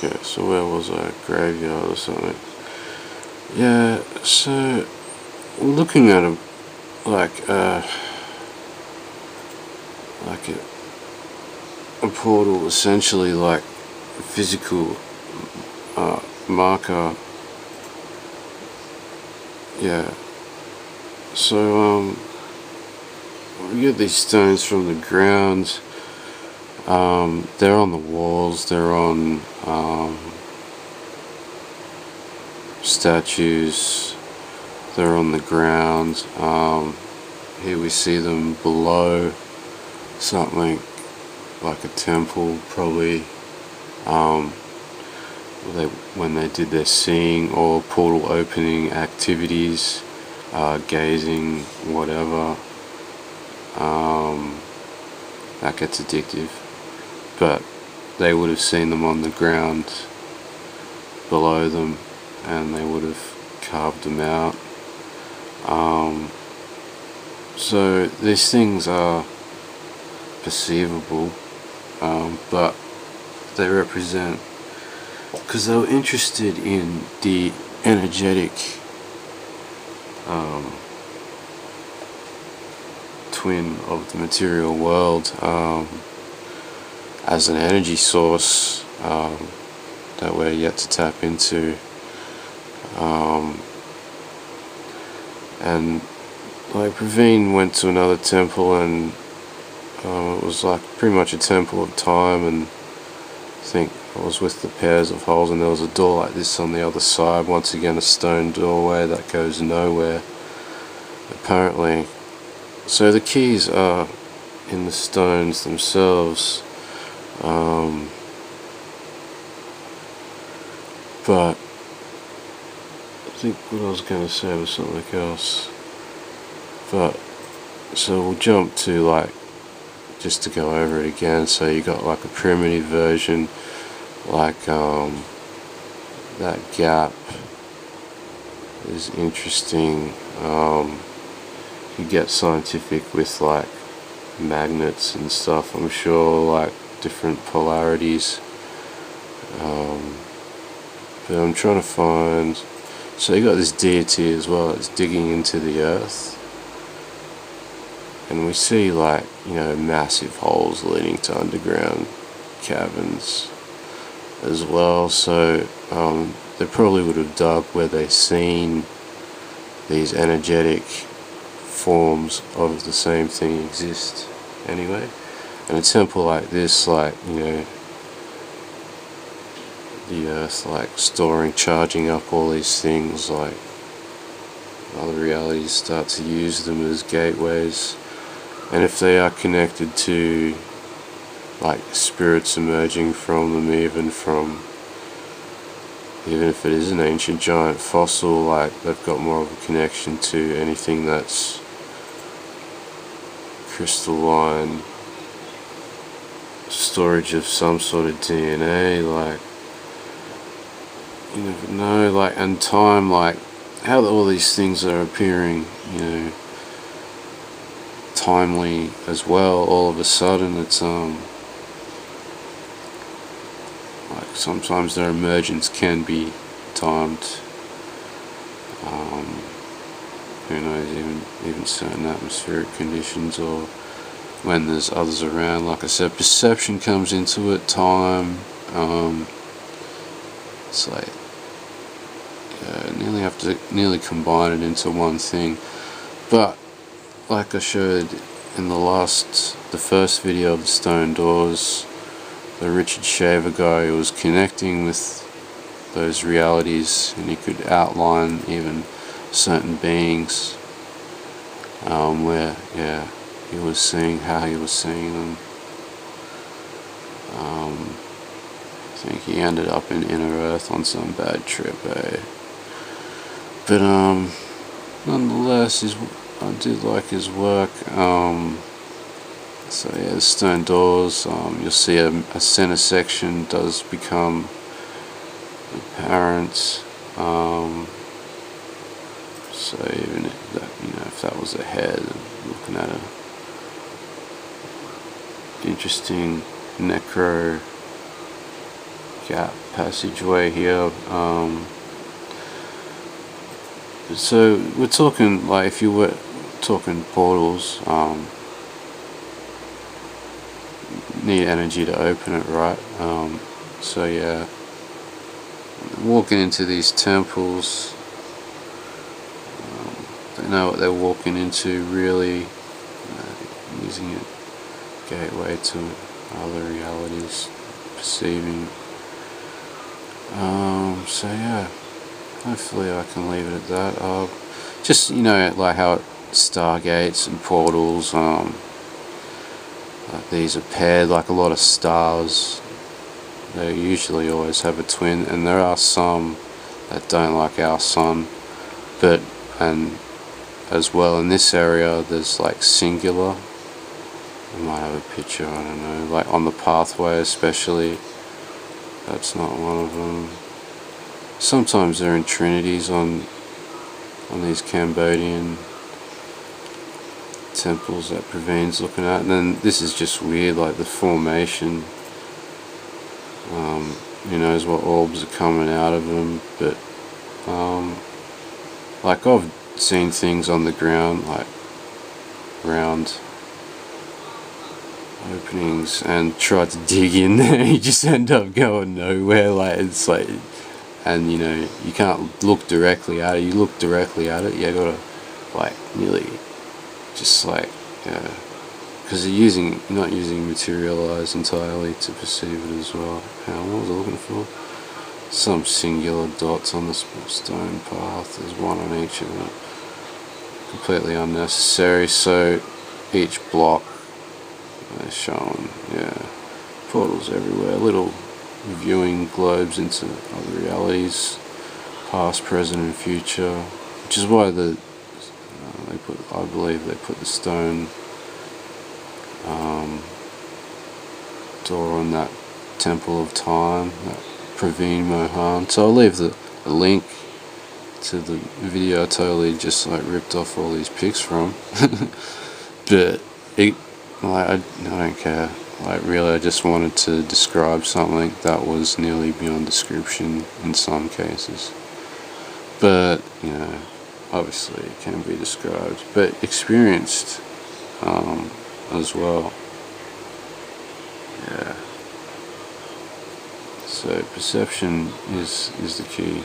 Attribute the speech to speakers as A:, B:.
A: Okay, so where was I? Graveyard or something. Yeah, so we're looking at a portal, essentially like a physical marker. Yeah. So we get these stones from the ground. They're on the walls. They're on statues. They're on the ground. Here we see them below something like a temple, probably. When they did their seeing or portal opening activities, gazing, whatever. That gets addictive. But they would have seen them on the ground below them, and they would have carved them out. So these things are perceivable, but they represent, because they were interested in the energetic twin of the material world, as an energy source that we're yet to tap into, and like PRAVEEN went to another temple, and it was like pretty much a temple of time, and I think I was with the pairs of holes, and there was a door like this on the other side, once again a stone doorway that goes nowhere apparently. So the keys are in the stones themselves, but I think what I was going to say was something else. But so we'll jump to, like, just to go over it again. So you got like a primitive version, like that gap is interesting. You get scientific with like magnets and stuff, I'm sure, like different polarities, but I'm trying to find. So you got this deity as well that's digging into the earth, and we see, like, you know, massive holes leading to underground caverns as well. So they probably would have dug where they've seen these energetic forms of the same thing exist anyway. And a temple like this, like, you know, the earth, like storing, charging up all these things, like other realities start to use them as gateways. And if they are connected to like spirits emerging from them, even if it is an ancient giant fossil, like they've got more of a connection to anything that's crystalline storage of some sort of DNA, like, you never know, like, and time, like how all these things are appearing, you know, timely as well. All of a sudden it's like sometimes their emergence can be timed. Who knows, even certain atmospheric conditions, or when there's others around. Like I said, perception comes into it, time. It's like, nearly combine it into one thing. But like I showed in the first video of the stone doors, the Richard Shaver guy who was connecting with those realities, and he could outline even certain beings, where, yeah, he was seeing how he was seeing them. I think he ended up in Inner Earth on some bad trip, but nonetheless, I did like his work. So yeah, the stone doors, you'll see a center section does become apparent. So even if that, you know, if that was a head, looking at a interesting necro gap passageway here. So we're talking, like, if you were talking portals, need energy to open it, right? So yeah, walking into these temples, they know what they're walking into, really, using it gateway to other realities, perceiving. So yeah, hopefully I can leave it at that. Just, you know, like how stargates and portals, like these are paired, like a lot of stars, they usually always have a twin, and there are some that don't, like our sun, but, and as well in this area there's like singular. I might have a picture, I don't know, like on the pathway especially. That's not one of them. Sometimes they're in trinities on these Cambodian temples that PRAVEEN's looking at. And then this is just weird, like the formation. Who knows what orbs are coming out of them, but like I've seen things on the ground, like round openings, and tried to dig in there. You just end up going nowhere. Like, it's like, and you know, you can't look directly at it. You look directly at it, you gotta like nearly just like, because you're not using materialize entirely to perceive it as well. What was I looking for? Some singular dots on the stone path. There's one on each of them. Completely unnecessary. So each block they're showing, yeah, portals everywhere. Little viewing globes into other realities, past, present, and future. Which is why I believe they put the stone door on that temple of time, that PRAVEEN MOHAN. So I'll leave a link to the video I totally just like ripped off all these pics from. But I don't care. Like, really, I just wanted to describe something that was nearly beyond description in some cases. But, you know, obviously it can be described, but experienced as well. Yeah. So perception is the key.